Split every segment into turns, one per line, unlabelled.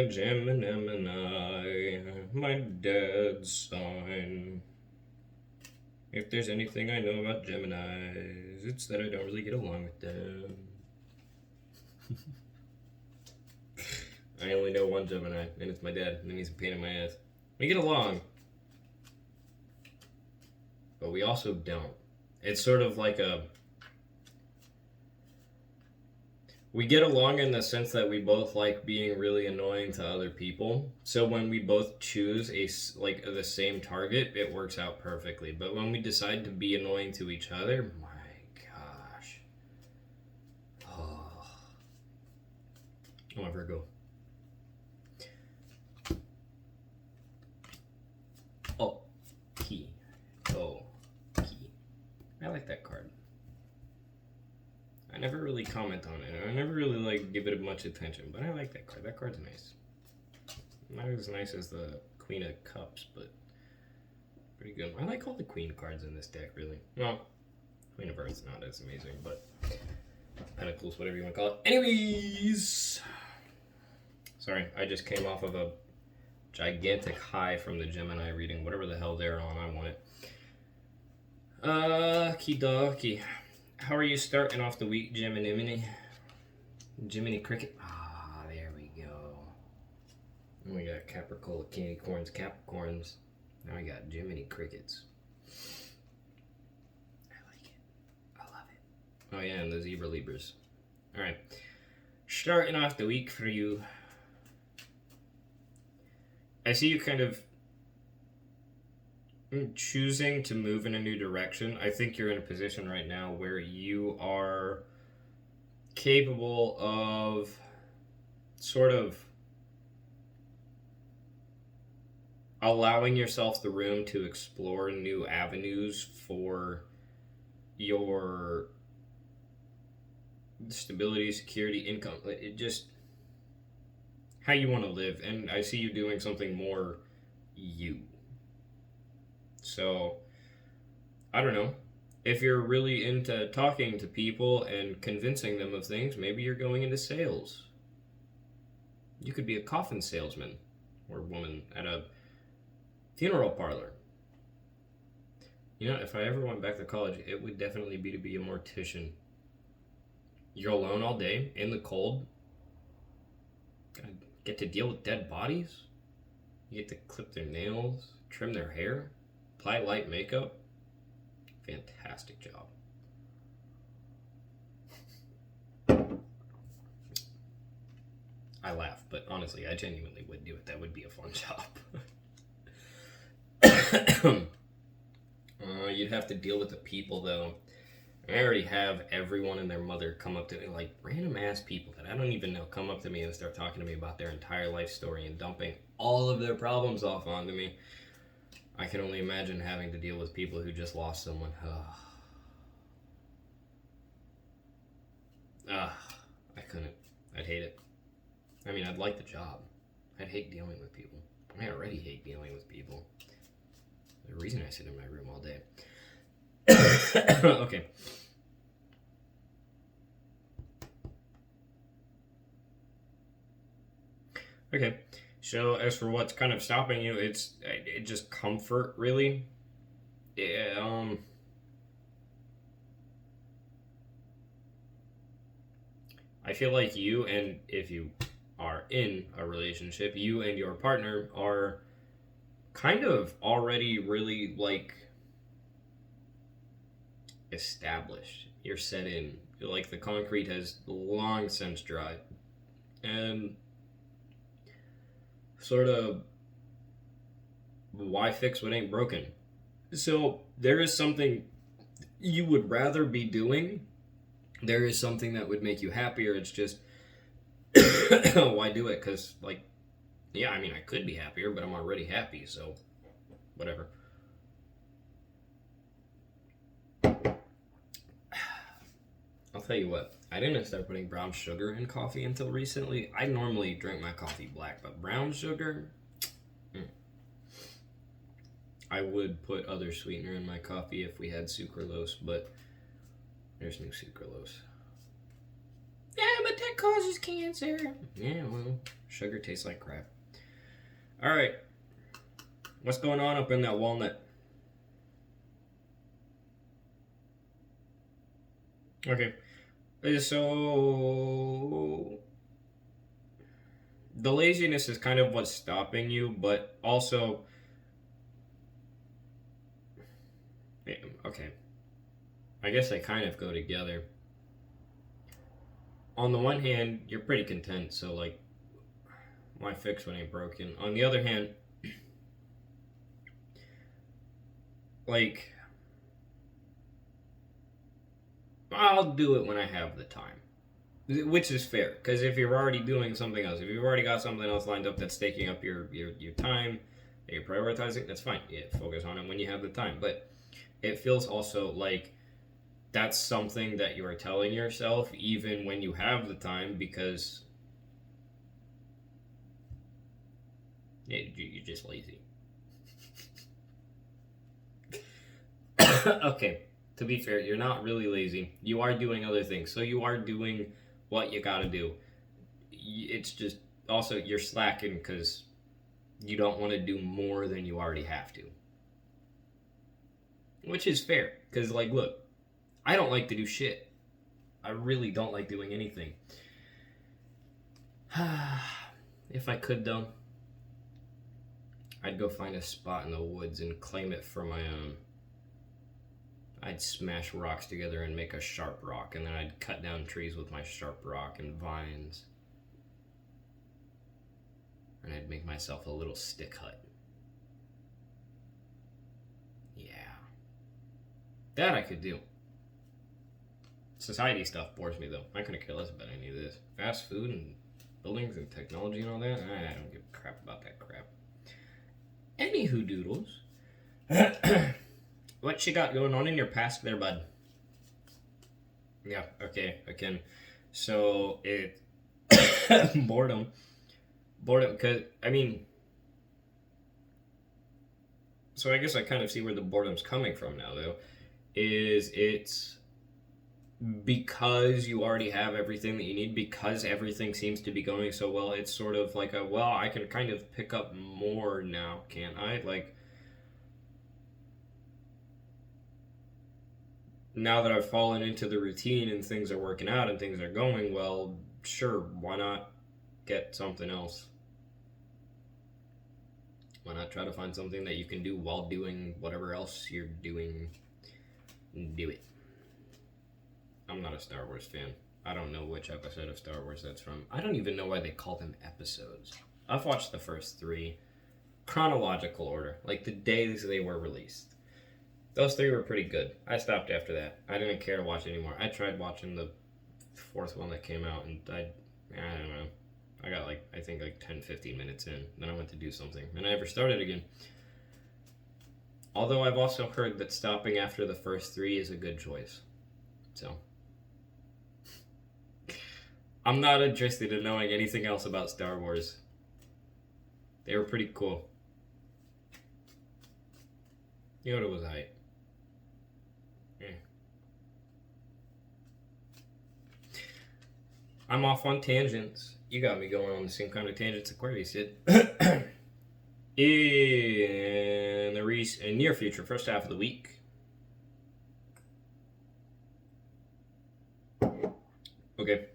Gemini, my dad's sign. If there's anything I know about Geminis, it's that I don't really get along with them. I only know one Gemini, and it's my dad, and he's a pain in my ass. We get along, but we also don't. It's sort of like we get along in the sense that we both like being really annoying to other people. So when we both choose the same target, it works out perfectly. But when we decide to be annoying to each other, my gosh. Oh, I'm a Virgo. Key. I like that card. I never really comment on it. I never really give it much attention, but I like that card. That card's nice. Not as nice as the Queen of Cups, but pretty good. I like all the Queen cards in this deck, really. Well, Queen of Earth's not as amazing, but Pentacles, whatever you want to call it. Anyways, sorry, I just came off of a gigantic high from the Gemini reading. Whatever the hell they're on, I want it. Kidoki. How are you starting off the week, Gemini? Jiminy Cricket. There we go. And we got Capricorn, Candy Corns, Capricorns. Now we got Jiminy Crickets. I like it. I love it. Oh yeah, and the Zebra Libras. Alright. Starting off the week for you. I see you kind of choosing to move in a new direction. I think you're in a position right now where you are capable of sort of allowing yourself the room to explore new avenues for your stability, security, income. It just how you want to live. And I see you doing something more you. So, I don't know. If you're really into talking to people and convincing them of things, maybe you're going into sales. You could be a coffin salesman or woman at a funeral parlor. You know, if I ever went back to college, it would definitely be to be a mortician. You're alone all day, in the cold. Get to deal with dead bodies. You get to clip their nails, trim their hair. Apply light makeup. Fantastic job. I laugh, but honestly, I genuinely would do it. That would be a fun job. You'd have to deal with the people, though. I already have everyone and their mother come up to me, like random ass people that I don't even know, come up to me and start talking to me about their entire life story and dumping all of their problems off onto me. I can only imagine having to deal with people who just lost someone. I couldn't. I'd hate it. I mean, I'd like the job. I'd hate dealing with people. I already hate dealing with people. The reason I sit in my room all day. Okay. Okay. So as for what's kind of stopping you, it's just comfort, really. I feel like you, and if you are in a relationship, you and your partner are kind of already really established. You're set in. Like the concrete has long since dried. And sort of, why fix what ain't broken? So there is something you would rather be doing. There is something that would make you happier. It's just, why do it? Because, yeah, I mean, I could be happier, but I'm already happy, so whatever. I'll tell you what, I didn't start putting brown sugar in coffee until recently. I normally drink my coffee black, but brown sugar, I would put other sweetener in my coffee if we had sucralose, but there's no sucralose. Yeah, but that causes cancer. Yeah, well, sugar tastes like crap. All right. What's going on up in that walnut? Okay. So the laziness is kind of what's stopping you, but also, yeah, okay. I guess they kind of go together. On the one hand, you're pretty content, so like, why fix what ain't broken? On the other hand, like, I'll do it when I have the time. Which is fair, because if you're already doing something else, if you've already got something else lined up that's taking up your time, that you're prioritizing, that's fine. Yeah, focus on it when you have the time. But it feels also like that's something that you are telling yourself even when you have the time, because yeah, you're just lazy. Okay, to be fair, you're not really lazy. You are doing other things, so you are doing what you gotta do. It's just also you're slacking because you don't want to do more than you already have to, which is fair. Because like, look, I don't like to do shit. I really don't like doing anything. If I could, though, I'd go find a spot in the woods and claim it for my own. I'd smash rocks together and make a sharp rock, and then I'd cut down trees with my sharp rock and vines. And I'd make myself a little stick hut. Yeah. That I could do. Society stuff bores me, though. I couldn't care less about any of this. Fast food and buildings and technology and all that, I don't give a crap about that crap. Anywho doodles. What you got going on in your past there, bud? Yeah, okay, again. So, it... boredom. Boredom, because, I mean... So I guess I kind of see where the boredom's coming from now, though. Is it's... because you already have everything that you need, because everything seems to be going so well, it's sort of like a, well, I can kind of pick up more now, can't I? Like, now that I've fallen into the routine and things are working out and things are going well, sure, why not get something else? Why not try to find something that you can do while doing whatever else you're doing? Do it. I'm not a Star Wars fan. I don't know which episode of Star Wars that's from. I don't even know why they call them episodes. I've watched the first 3. Chronological order. Like the days they were released. Those 3 were pretty good. I stopped after that. I didn't care to watch anymore. I tried watching the 4th one that came out, and I don't know. I got I think 10, 15 minutes in. Then I went to do something. And I never started again. Although I've also heard that stopping after the first 3 is a good choice. So... I'm not interested in knowing anything else about Star Wars. They were pretty cool. Yoda was hype. Yeah. I'm off on tangents. You got me going on the same kind of tangents Aquarius did. In the near future, first half of the week. Okay.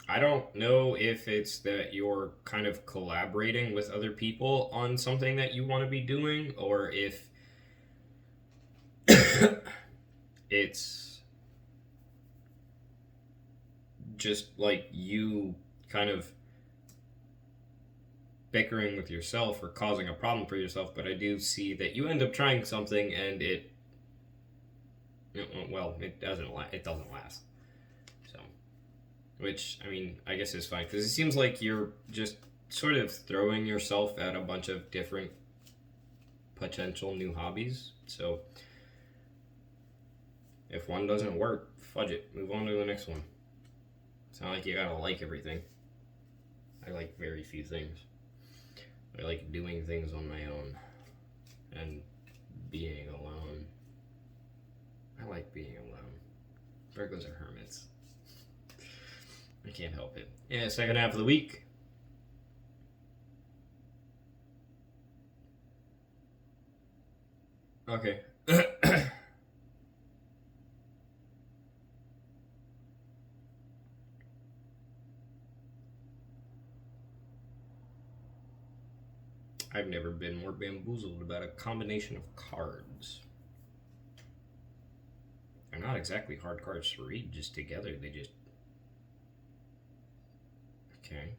I don't know if it's that you're kind of collaborating with other people on something that you want to be doing, or if it's just like you kind of bickering with yourself or causing a problem for yourself. But I do see that you end up trying something and it doesn't last. So, which, I mean, I guess is fine, because it seems like you're just sort of throwing yourself at a bunch of different potential new hobbies. So, if one doesn't work, fudge it. Move on to the next one. It's not like you gotta like everything. I like very few things. I like doing things on my own and being alone. I like being alone. Virgos are hermits. I can't help it. Yeah, second half of the week. Okay. I've never been more bamboozled about a combination of cards. They're not exactly hard cards to read just together. They just... Okay.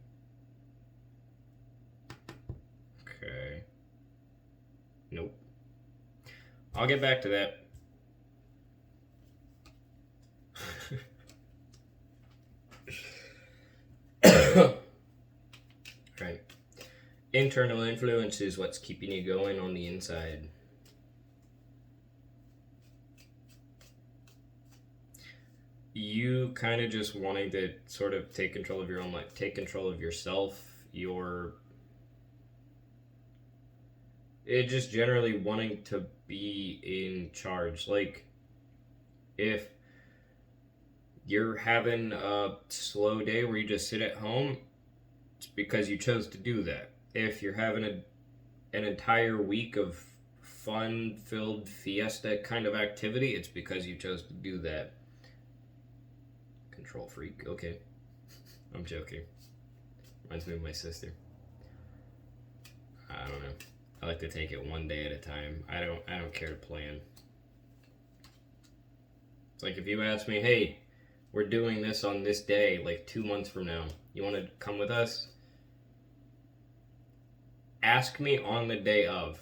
Okay. Nope. I'll get back to that. Right. Internal influence is what's keeping you going on the inside. You kind of just wanting to sort of take control of your own life, take control of yourself, it just generally wanting to be in charge. Like, if you're having a slow day where you just sit at home, it's because you chose to do that. If you're having an entire week of fun-filled fiesta kind of activity, it's because you chose to do that. Control freak, okay. I'm joking. Reminds me of my sister. I don't know. I like to take it one day at a time. I don't care to plan. It's like if you ask me, hey, we're doing this on this day, like 2 months from now. You want to come with us? Ask me on the day of.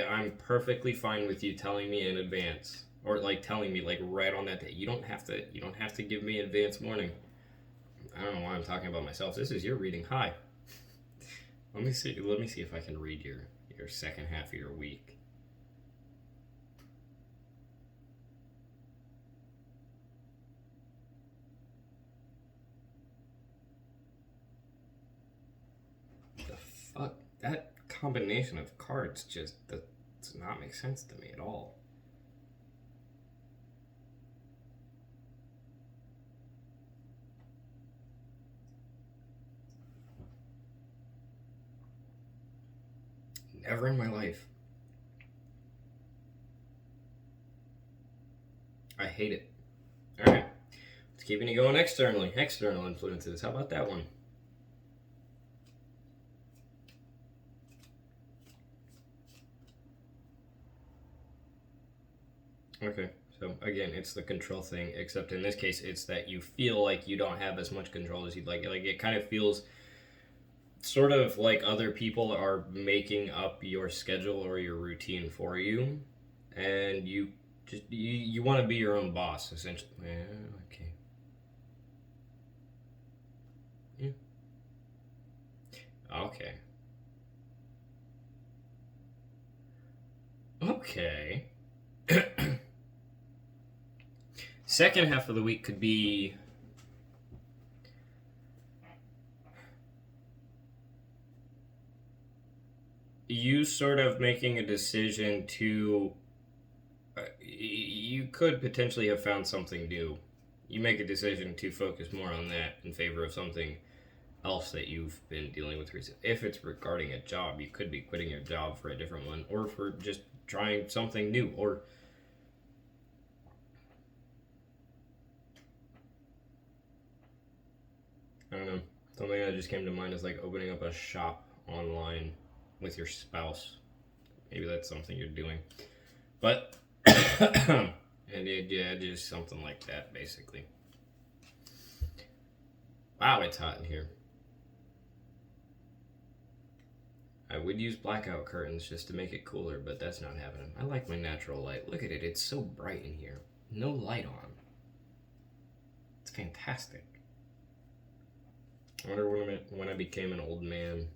I'm perfectly fine with you telling me in advance, or like telling me like right on that day. You don't have to give me advance warning. I don't know why I'm talking about myself. This is your reading. Hi. Let me see if I can read your second half of your week. The fuck? That combination of cards just does not make sense to me at all. Never in my life. I hate it. Alright. It's keeping you going externally. External influences. How about that one? Okay, so again, it's the control thing, except in this case, it's that you feel like you don't have as much control as you'd like. Like, it kind of feels sort of like other people are making up your schedule or your routine for you, and you want to be your own boss, essentially. Yeah, okay. Yeah. Okay. Okay. Second half of the week could be you sort of making a decision to you could potentially have found something new. You make a decision to focus more on that in favor of something else that you've been dealing with recently. If it's regarding a job, you could be quitting your job for a different one, or for just trying something new, or I don't know. Something that just came to mind is like opening up a shop online with your spouse. Maybe that's something you're doing. But, and yeah, just something like that, basically. Wow, it's hot in here. I would use blackout curtains just to make it cooler, but that's not happening. I like my natural light. Look at it, it's so bright in here. No light on. It's fantastic. I wonder when I became an old man,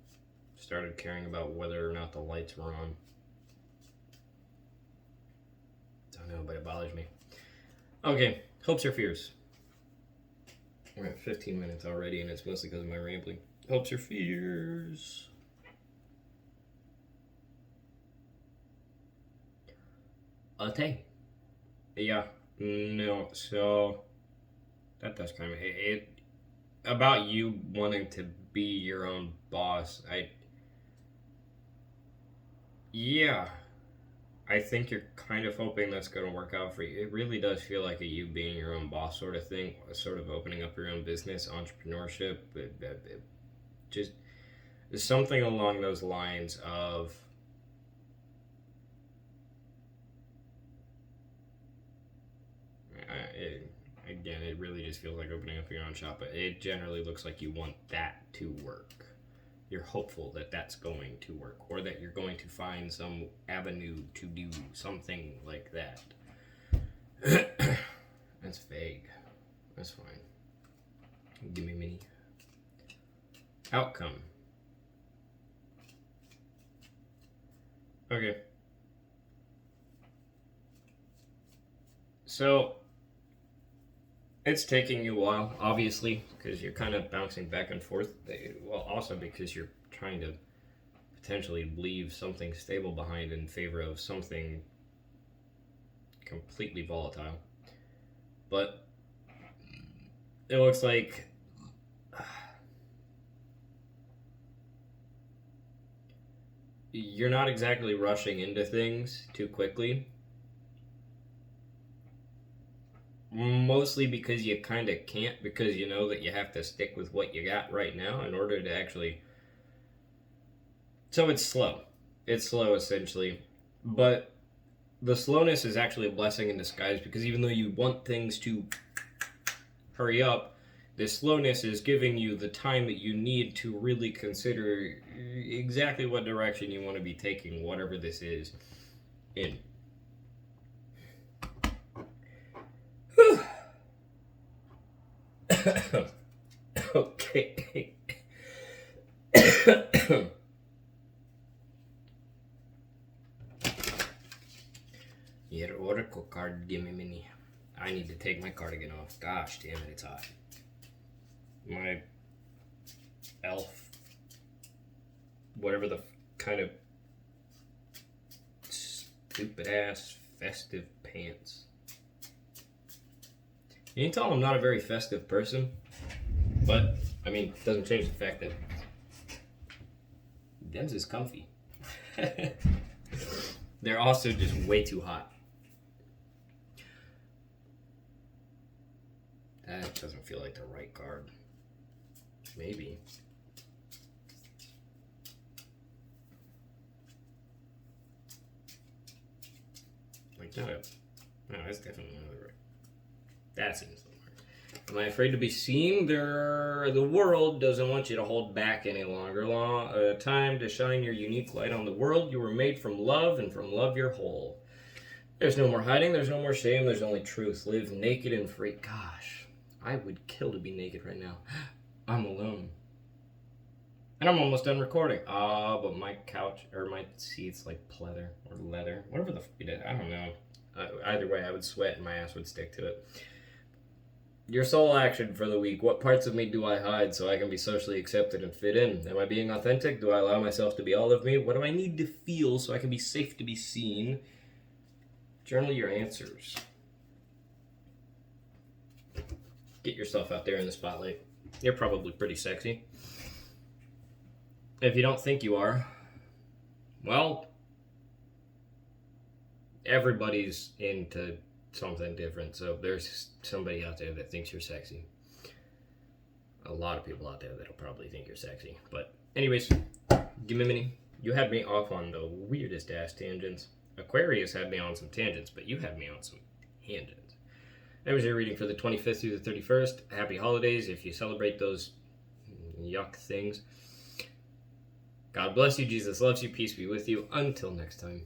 started caring about whether or not the lights were on. Don't know, but it bothers me. Okay, hopes or fears? We're at 15 minutes already, and it's mostly because of my rambling. Hopes or fears? Okay. Yeah. No. So that does kind of it about you wanting to be your own boss. Yeah. I think you're kind of hoping that's going to work out for you. It really does feel like a you being your own boss sort of thing, sort of opening up your own business, entrepreneurship, just something along those lines of. Again, it really just feels like opening up your own shop, but it generally looks like you want that to work. You're hopeful that that's going to work, or that you're going to find some avenue to do something like that. That's vague. That's fine. Give me mini. Outcome. Okay. So, it's taking you a while, obviously, because you're kind of bouncing back and forth. Well, also because you're trying to potentially leave something stable behind in favor of something completely volatile. But it looks like you're not exactly rushing into things too quickly. Mostly because you kind of can't, because you know that you have to stick with what you got right now in order to actually. So it's slow. It's slow, essentially. But the slowness is actually a blessing in disguise, because even though you want things to hurry up, the slowness is giving you the time that you need to really consider exactly what direction you want to be taking whatever this is in. Okay. Your oracle card, give me mini. I need to take my cardigan off. Gosh damn it, it's hot. My elf, whatever the kind of stupid ass festive pants. You can tell I'm not a very festive person, but I mean, it doesn't change the fact that them's is comfy. They're also just way too hot. That doesn't feel like the right card. Maybe. Like, no, that's definitely not the right. That seems the mark. Am I afraid to be seen? The world doesn't want you to hold back any longer. Time to shine your unique light on the world. You were made from love, and from love you're whole. There's no more hiding. There's no more shame. There's only truth. Live naked and free. Gosh, I would kill to be naked right now. I'm alone. And I'm almost done recording. But my couch, or my seat's like pleather, or leather. Whatever the f it is. I don't know. Either way, I would sweat and my ass would stick to it. Your soul action for the week. What parts of me do I hide so I can be socially accepted and fit in? Am I being authentic? Do I allow myself to be all of me? What do I need to feel so I can be safe to be seen? Journal your answers. Get yourself out there in the spotlight. You're probably pretty sexy. If you don't think you are, well, everybody's into something different. So there's somebody out there that thinks you're sexy. A lot of people out there that'll probably think you're sexy. But anyways, Gemini, you had me off on the weirdest ass tangents. Aquarius had me on some tangents, but you had me on some tangents. That was your reading for the 25th through the 31st. Happy holidays if you celebrate those yuck things. God bless you. Jesus loves you. Peace be with you. Until next time.